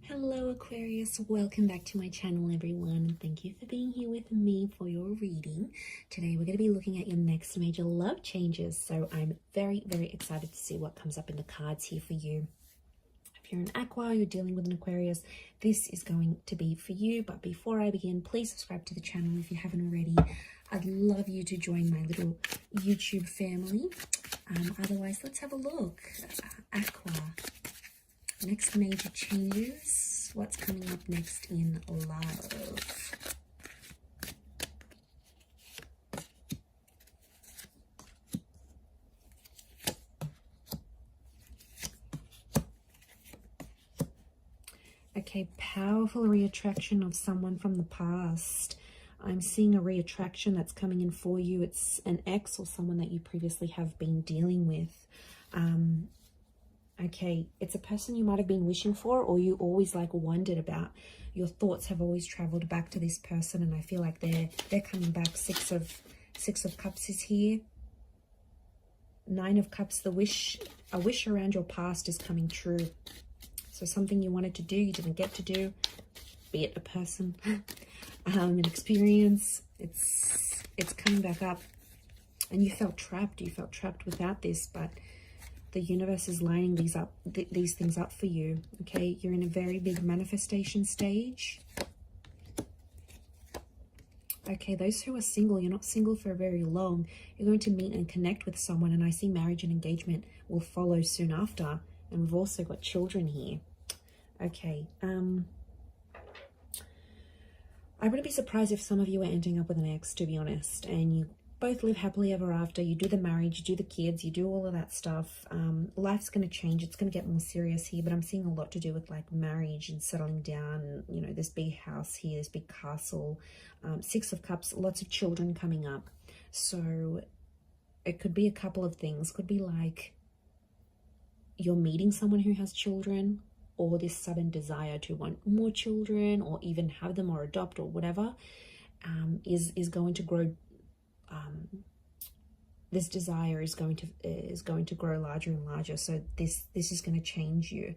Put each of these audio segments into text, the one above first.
Hello Aquarius, welcome back to my channel everyone, and thank you for being here with me for your reading. Today we're going to be looking at your next major love changes, so I'm very excited to see what comes up in the cards here for you. If you're an Aqua, you're dealing with an Aquarius, this is going to be for you. But before I begin, please subscribe to the channel if you haven't already. I'd love you to join my little YouTube family. Otherwise, let's have a look. Aqua. Next major changes. What's coming up next in love? Okay, powerful reattraction of someone from the past. I'm seeing a reattraction that's coming in for you. It's an ex or someone that you previously have been dealing with. Okay, it's a person you might have been wishing for, or you always like wondered about. Your thoughts have always traveled back to this person, and I feel like they're coming back. Six of Cups is here. Nine of Cups, a wish around your past is coming true. So something you wanted to do, you didn't get to do, be it a person, an experience, it's coming back up. And you felt trapped. You felt trapped without this, but the universe is lining these things up for you. Okay, you're in a very big manifestation stage. Okay, those who are single, you're not single for very long. You're going to meet and connect with someone, and I see marriage and engagement will follow soon after. And we've also got children here. Okay, I wouldn't be surprised if some of you are ending up with an ex, to be honest, and you both live happily ever after. You do the marriage, you do the kids, you do all of that stuff. Life's going to change. It's going to get more serious here, but I'm seeing a lot to do with like marriage and settling down. You know, this big house here, this big castle. Six of Cups, lots of children coming up. So it could be a couple of things. Could be like you're meeting someone who has children, or this sudden desire to want more children, or even have them or adopt or whatever, is going to grow. This desire is going to grow larger and larger. So this is going to change you.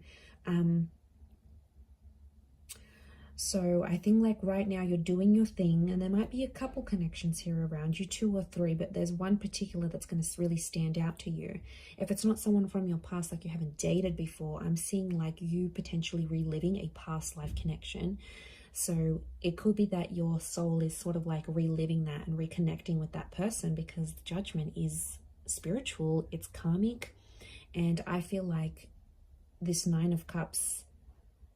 So I think like right now you're doing your thing, and there might be a couple connections here around you, 2 or 3, but there's one particular that's going to really stand out to you. If it's not someone from your past, like you haven't dated before, I'm seeing like you potentially reliving a past life connection. So it could be that your soul is sort of like reliving that and reconnecting with that person, because the Judgment is spiritual, it's karmic. And I feel like this 9 of Cups,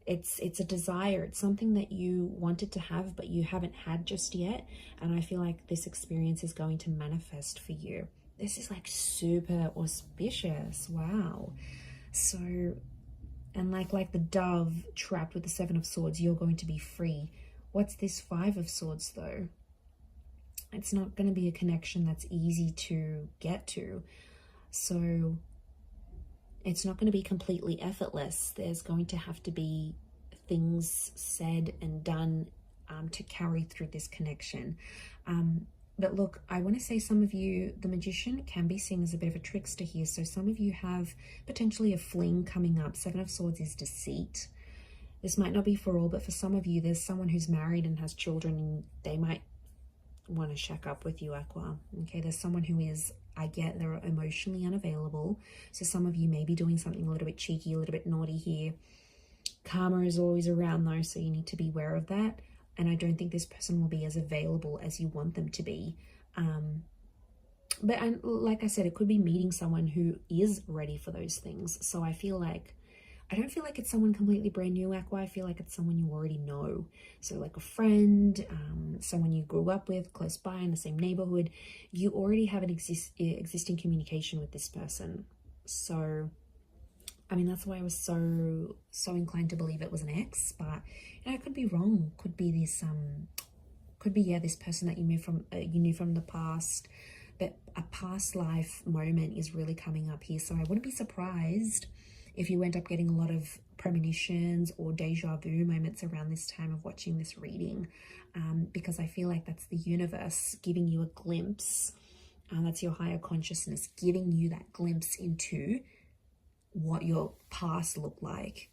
it's a desire, it's something that you wanted to have but you haven't had just yet, and I feel like this experience is going to manifest for you. This is like super auspicious. Wow. So, and like the dove trapped with the 7 of Swords, you're going to be free. What's this 5 of Swords though? It's not going to be a connection that's easy to get to. So it's not going to be completely effortless. There's going to have to be things said and done to carry through this connection. But look, I want to say some of you, the Magician can be seen as a bit of a trickster here. So some of you have potentially a fling coming up. 7 of Swords is deceit. This might not be for all, but for some of you, there's someone who's married and has children, and they might want to shack up with you, Aqua. Okay, there's someone who is, I get, they're emotionally unavailable. So some of you may be doing something a little bit cheeky, a little bit naughty here. Karma is always around though, so you need to be aware of that. And I don't think this person will be as available as you want them to be. But like I said, it could be meeting someone who is ready for those things. So I don't feel like it's someone completely brand new, Aqua. I feel like it's someone you already know. So like a friend, someone you grew up with, close by in the same neighborhood. You already have an existing communication with this person. So, I mean, that's why I was so inclined to believe it was an ex. But you know, I could be wrong. Could be this this person that you knew from the past. But a past life moment is really coming up here. So I wouldn't be surprised if you end up getting a lot of premonitions or deja vu moments around this time of watching this reading, because I feel like that's the universe giving you a glimpse. That's your higher consciousness giving you that glimpse into what your past looked like.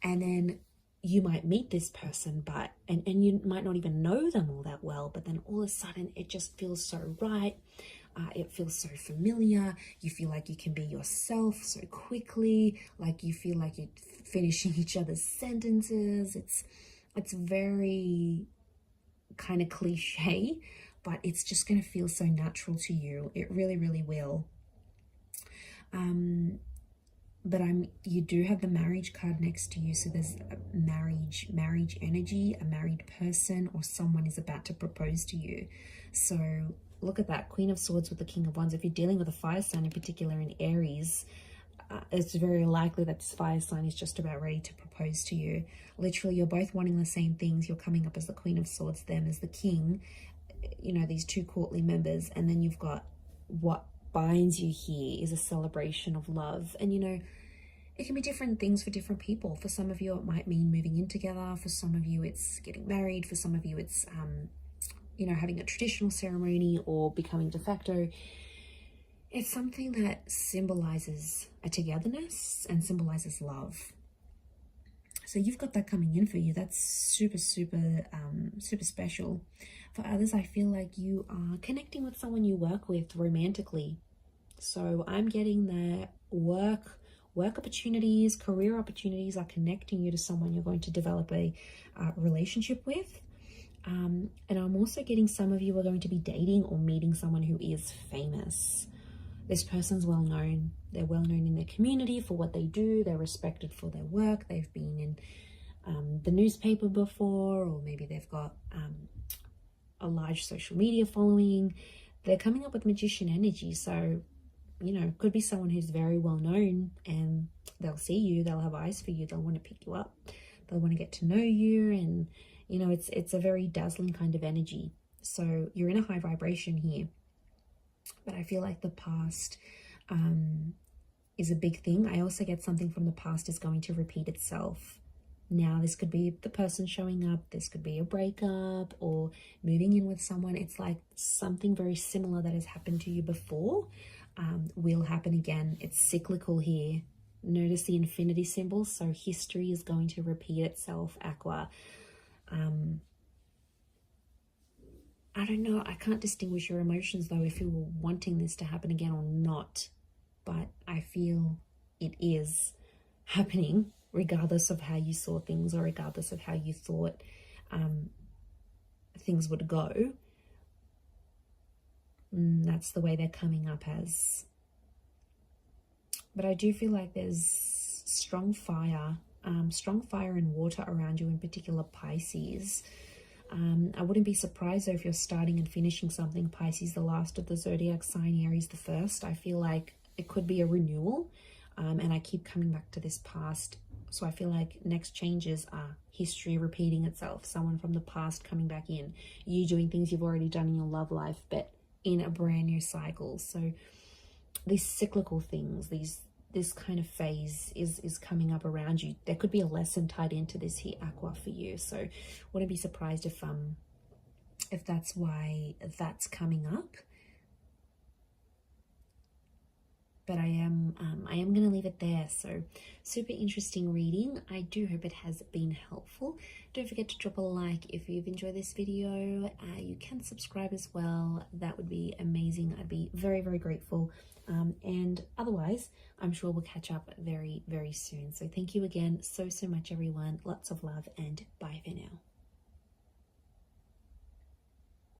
And then you might meet this person, but and you might not even know them all that well, but then all of a sudden it just feels so right. It feels so familiar. You feel like you can be yourself so quickly, like you feel like you're finishing each other's sentences. It's very kind of cliche, but it's just going to feel so natural to you. It really, really will. But you do have the marriage card next to you, so there's a marriage energy, a married person, or someone is about to propose to you. So look at that, Queen of Swords with the King of Wands. If you're dealing with a fire sign, in particular in Aries, it's very likely that this fire sign is just about ready to propose to you. Literally, you're both wanting the same things. You're coming up as the Queen of Swords, them as the King, you know, these two courtly members, and then you've got what binds you here is a celebration of love. And you know, it can be different things for different people. For some of you it might mean moving in together, for some of you it's getting married, for some of you it's you know, having a traditional ceremony or becoming de facto. It's something that symbolizes a togetherness and symbolizes love. So you've got that coming in for you. That's super special. For others, I feel like you are connecting with someone you work with romantically. So I'm getting that work opportunities, career opportunities are connecting you to someone you're going to develop a relationship with. And I'm also getting some of you are going to be dating or meeting someone who is famous. This person's well known. They're well known in their community for what they do. They're respected for their work. They've been in the newspaper before, or maybe they've got a large social media following. They're coming up with magician energy. So, you know, could be someone who's very well known, and they'll see you. They'll have eyes for you. They'll want to pick you up. They'll want to get to know you. And, you know, it's a very dazzling kind of energy. So you're in a high vibration here. But I feel like the past is a big thing. I also get something from the past is going to repeat itself. Now, this could be the person showing up. This could be a breakup or moving in with someone. It's like something very similar that has happened to you before will happen again. It's cyclical here. Notice the infinity symbol. So history is going to repeat itself, Aqua. I don't know, I can't distinguish your emotions though if you were wanting this to happen again or not, but I feel it is happening regardless of how you saw things or regardless of how you thought things would go. That's the way they're coming up as. But I do feel like there's strong fire and water around you, in particular Pisces. I wouldn't be surprised though if you're starting and finishing something. Pisces, the last of the zodiac sign, Aries, the first. I feel like it could be a renewal, and I keep coming back to this past. So I feel like next changes are history repeating itself, someone from the past coming back in, you doing things you've already done in your love life, but in a brand new cycle. So these cyclical things, this kind of phase is coming up around you. There could be a lesson tied into this here, Aqua, for you. So wouldn't be surprised if that's why that's coming up. But I am going to leave it there. So super interesting reading. I do hope it has been helpful. Don't forget to drop a like if you've enjoyed this video. You can subscribe as well. That would be amazing. I'd be very, very grateful. And otherwise, I'm sure we'll catch up very, very soon. So thank you again so much, everyone. Lots of love and bye for now.